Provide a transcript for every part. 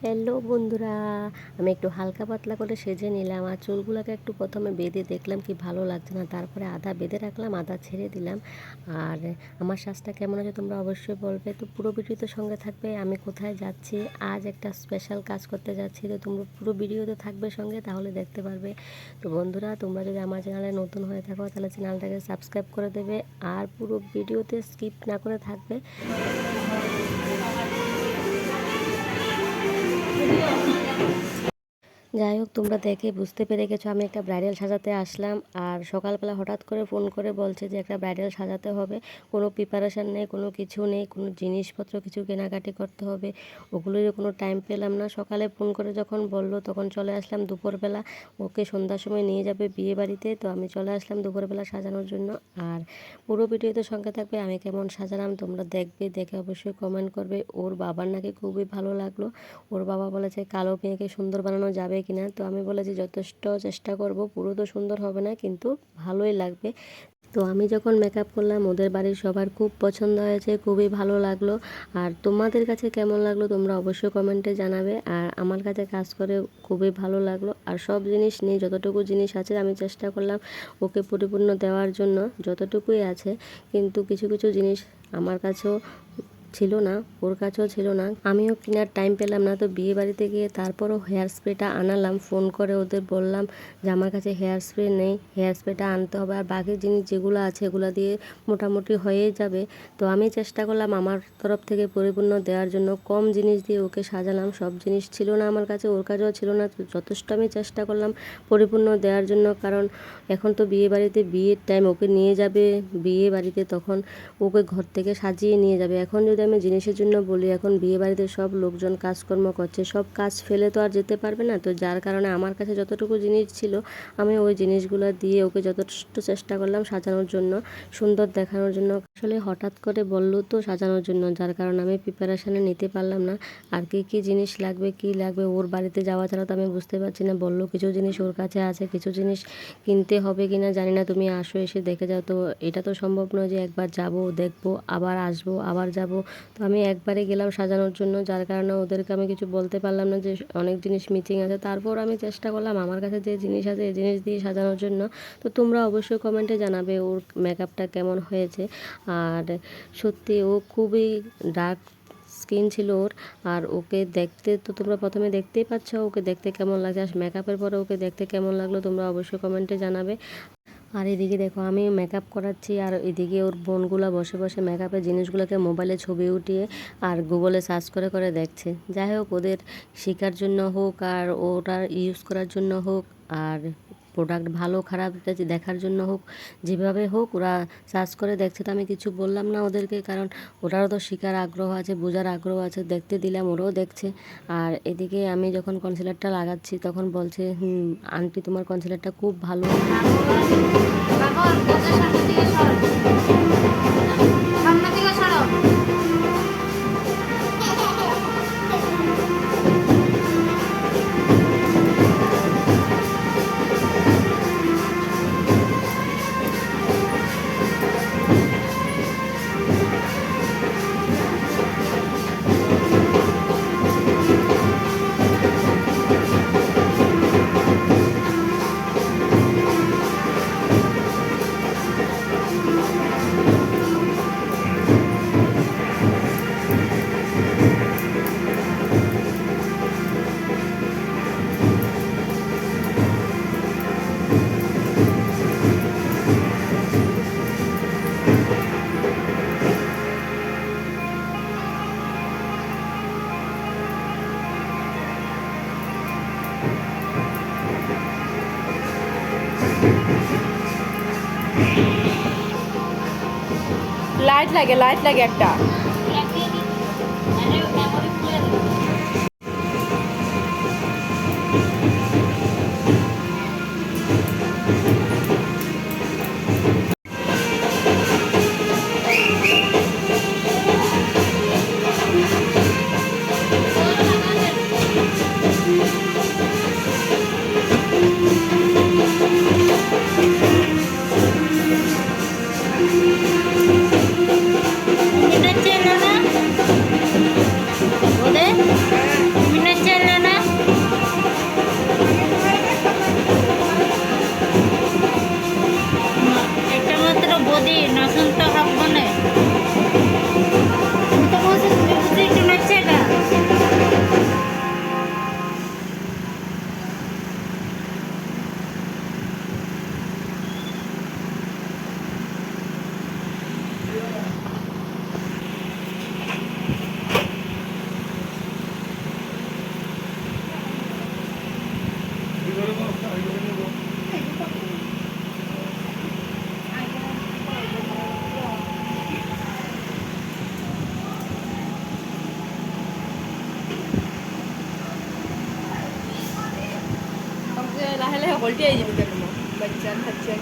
Hello বন্ধুরা, আমি একটু হালকা পাতলা করে সেজে নিলাম। আর চুলগুলোকে একটু প্রথমে বেঁধে দেখলাম কি ভালো লাগছে না, তারপরে আধা বেঁধে রাখলাম, আধা ছেড়ে দিলাম। আর আমার সাজটা কেমন আছে তোমরা অবশ্যই বলবে। তো পুরো ভিডিওতে সঙ্গে থাকবে। আমি কোথায় যাচ্ছি, আজ একটা স্পেশাল কাজ করতে যাচ্ছি, তো তোমরা পুরো ভিডিওতে থাকবে সঙ্গে, তাহলে দেখতে পারবে। তো বন্ধুরা, তোমরা যদি আমার চ্যানেলে নতুন হয়ে থাকো তাহলে চ্যানেলটাকে সাবস্ক্রাইব করে দেবে আর পুরো ভিডিওতে স্কিপ না করে থাকবে। যাই হোক, তোমরা দেখে বুঝতে পেরে গেছো আমি একটা ব্রাইডাল সাজাতে আসলাম। আর সকালবেলা হঠাৎ করে ফোন করে বলছে যে একটা ব্রাইডাল সাজাতে হবে, কোনো প্রিপারেশান নেই, কোনো কিছু নেই, কোনো জিনিসপত্র কিছু কেনাকাটি করতে হবে, ওগুলোরও কোনো টাইম পেলাম না। সকালে ফোন করে যখন বললো তখন চলে আসলাম দুপুরবেলা। ওকে সন্ধ্যার সময় নিয়ে যাবে বিয়ে বাড়িতে, তো আমি চলে আসলাম দুপুরবেলা সাজানোর জন্য। আর পুরো ভিডিওতে সঙ্গে থাকবে। আমি কেমন সাজালাম তোমরা দেখবে, দেখে অবশ্যই কমেন্ট করবে। ওর বাবার নাকি খুবই ভালো লাগলো। ওর বাবা বলেছে কালো মেয়েকে সুন্দর বানানো যাবে কিনা, তো আমি বলেছি যথেষ্ট চেষ্টা করব, পুরো তো সুন্দর হবে না কিন্তু ভালোই লাগবে। তো আমি যখন মেকআপ করলাম ওদের বাড়ির সবার খুব পছন্দ হয়েছে, খুবই ভালো লাগলো। আর তোমাদের কাছে কেমন লাগলো তোমরা অবশ্যই কমেন্টে জানাবে। আর আমার কাছে কাজ করে খুবই ভালো লাগলো। আর সব জিনিস নিয়ে যতটুকু জিনিস আছে আমি চেষ্টা করলাম ওকে পরিপূর্ণ দেওয়ার জন্য, যতটুকুই আছে। কিন্তু কিছু কিছু জিনিস আমার কাছেও ছিল না, ওর কাছেও ছিল না, আমিও কেনার টাইম পেলাম না। তো বিয়ে বাড়িতে গিয়ে তারপরও হেয়ার স্প্রেটা আনালাম, ফোন করে ওদের বললাম যে আমার কাছে হেয়ার স্প্রে নেই, হেয়ার স্প্রেটা আনতে হবে। আর বাকি জিনিস যেগুলো আছে এগুলো দিয়ে মোটামুটি হয়েই যাবে। তো আমি চেষ্টা করলাম আমার তরফ থেকে পরিপূর্ণ দেওয়ার জন্য, কম জিনিস দিয়ে ওকে সাজালাম। সব জিনিস ছিল না আমার কাছে, ওর কাছেও ছিল না, তো যথেষ্ট আমি চেষ্টা করলাম পরিপূর্ণ দেওয়ার জন্য। কারণ এখন তো বিয়ে বাড়িতে বিয়ের টাইম, ওকে নিয়ে যাবে বিয়ে বাড়িতে, তখন ওকে ঘর থেকে সাজিয়ে নিয়ে যাবে। এখন যদি আমি জিনিসের জন্য বলি, এখন বিয়ে বাড়িতে সব লোকজন কাজকর্ম করছে, সব কাজ ফেলে তো আর যেতে পারবে না। তো যার কারণে আমার কাছে যতটুকু জিনিস ছিল আমি ওই জিনিসগুলো দিয়ে ওকে যথেষ্ট চেষ্টা করলাম সাজানোর জন্য, সুন্দর দেখানোর জন্য। আসলে হঠাৎ করে বললো তো সাজানোর জন্য, যার কারণে আমি প্রিপারেশানে নিতে পারলাম না। আর কী জিনিস লাগবে কী লাগবে ওর বাড়িতে যাওয়া ছাড়া তো আমি বুঝতে পারছি না। বললো কিছু জিনিস ওর কাছে আছে, কিছু জিনিস কিনতে হবে কি না জানি না, তুমি আসো এসে দেখে যাও। তো এটা তো সম্ভব নয় যে একবার যাব দেখবো আবার আসবো আবার যাব। তো আমি একবারে গেলাম সাজানোর জন্য, যার কারণে ওদেরকে আমি কিছু বলতে পারলাম না যে অনেক জিনিস মিসিং আছে। তারপর আমি চেষ্টা করলাম আমার কাছে যে জিনিস আছে এই জিনিস দিয়ে সাজানোর জন্য। তো তোমরা অবশ্যই কমেন্টে জানাবে ওর মেকআপটা কেমন হয়েছে। আর সত্যি ও খুবই ডার্ক স্কিন ছিল ওর। আর ওকে দেখতে তো তোমরা প্রথমে দেখতেই পাচ্ছ ওকে দেখতে কেমন লাগছে, আর মেকআপের পরে ওকে দেখতে কেমন লাগলো তোমরা অবশ্যই কমেন্টে জানাবে। আর এদিকে দেখো আমি মেকআপ করাচ্ছি, আর এদিকে ওর বোনগুলো বসে বসে মেকআপের জিনিসগুলোকে মোবাইলে ছবি উঠিয়ে আর গুগলে সার্চ করে করে দেখছে। যাই হোক, ওদের শেখার জন্য হোক আর ওটা ইউজ করার জন্য হোক, আর প্রোডাক্ট ভালো খারাপ দেখার জন্য হোক, যেভাবে হোক ওরা সার্চ করে দেখছে। তো আমি কিছু বললাম না ওদেরকে, কারণ ওরাও তো শেখার আগ্রহ আছে, বোঝার আগ্রহ আছে, দেখতে দিলাম ওরাও দেখছে। আর এদিকে আমি যখন কনসিলারটা লাগাচ্ছি তখন বলছে আন্টি তোমার কনসিলারটা খুব ভালো। লাইট লাগে একটা। এটা হেলে সকলটি আহি যাব কেন বাচ্চান হাচ্চান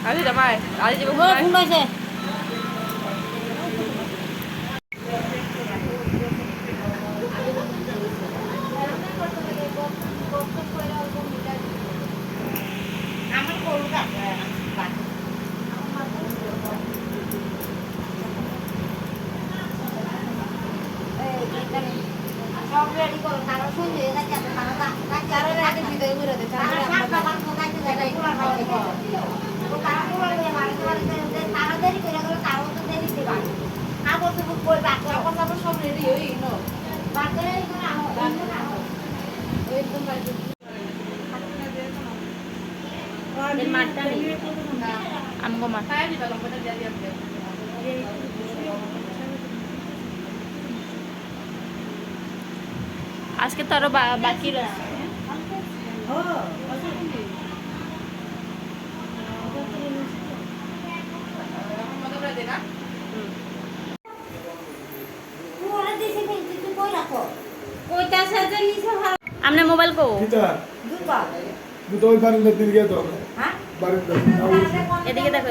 আজি যাবাই আজি যাব ফোন আছে সব রেডি করো তারা শুনছে এটা যাতে তারা আগে বিদায় করে দেয় তারা সকাল মোকাইতে যায় তারা পুরো তাড়াতাড়ি করে গেল তারাও তো দেরি দিবা আবার তো কই বাকি আবার সব রেডি হই নো বাকি করে আনো একদম বাকি এর মাঠটা নেই আমগো মাঠ আজকে তো আরো বাকি রয়েছে আমনে মোবাইল কো দুটো ওই বারিন্দার দিকে গিয়ে তো বারিন্দা এদিকে দেখো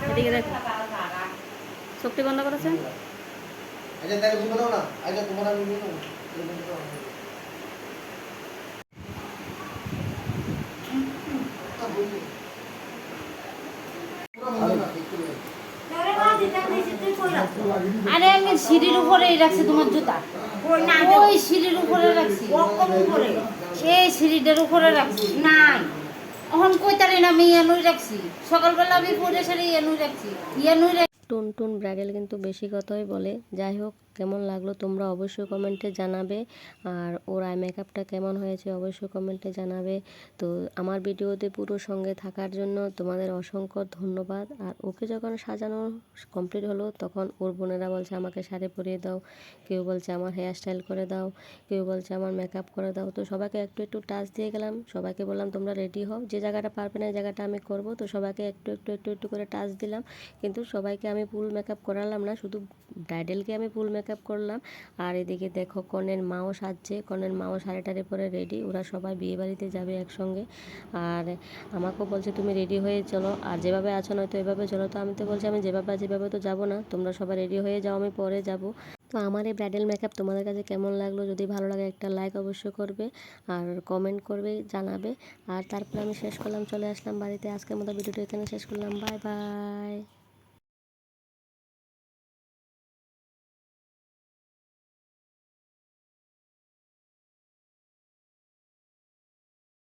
এদিকে দেখো শক্তি বন্ধ করেছে আচ্ছা তাহলে তুমি দাও না আচ্ছা তোমার আমি নিয়ে নেবো আরে আমি সিঁড়ির উপরেই রাখছি তোমার জুতা ওই সিঁড়ির উপরে রাখছি এই সিঁড়িটার উপরে রাখছি নাই এখন কইতারি না আমি ইয়ানুই রাখছি সকালবেলা আমি পরে সারি ইয়ানুই রাখছি ইয়ানুই টুনটুন ব্রাইডাল কিন্তু বেশি কথাই বলে। যাই হোক, কেমন লাগলো তোমরা অবশ্যই কমেন্টে জানাবে, আর ওর আই মেকআপটা কেমন হয়েছে অবশ্যই কমেন্টে জানাবে। তো আমার ভিডিওতে পুরো সঙ্গে থাকার জন্য তোমাদের অসংখ্য ধন্যবাদ। আর ওকে যখন সাজানো কমপ্লিট হলো তখন ওর বোনেরা বলছে আমাকে শাড়ি পরিয়ে দাও, কেউ বলছে আমার হেয়ার স্টাইল করে দাও, কেউ বলছে আমার মেকআপ করে দাও। তো সবাইকে একটু একটু টাচ দিয়ে গেলাম, সবাইকে বললাম তোমরা রেডি হও, যে জায়গাটা পারবে না এই জায়গাটা আমি করব। তো সবাইকে একটু একটু একটু একটু করে টাচ দিলাম, কিন্তু সবাইকে আমি ফুল মেকআপ করালাম না, শুধু ব্রাইডালকে আমি ফুল মেকআপ করলাম। আর এদিকে দেখো কনের মাও সাজছে, কনের মাও শাড়ি টাড়ি পরে রেডি, ওরা সবাই বিয়ে বাড়িতে যাবে একসঙ্গে। আর আমাকেও বলছে তুমি রেডি হয়ে চলো, আর যেভাবে আছো নয়তো এভাবে চলো। তো আমি তো বলছি আমি যেভাবে তো যাবো না, তোমরা সবাই রেডি হয়ে যাও, আমি পরে যাব। তো আমার এই ব্রাইডাল মেকআপ তোমাদের কাছে কেমন লাগলো, যদি ভালো লাগে একটা লাইক অবশ্যই করবে, আর কমেন্ট করবে, জানাবে। আর তারপরে আমি শেষ করলাম, চলে আসলাম বাড়িতে। আজকের মতো ভিডিওটা এখানে শেষ করলাম, বাই বাই।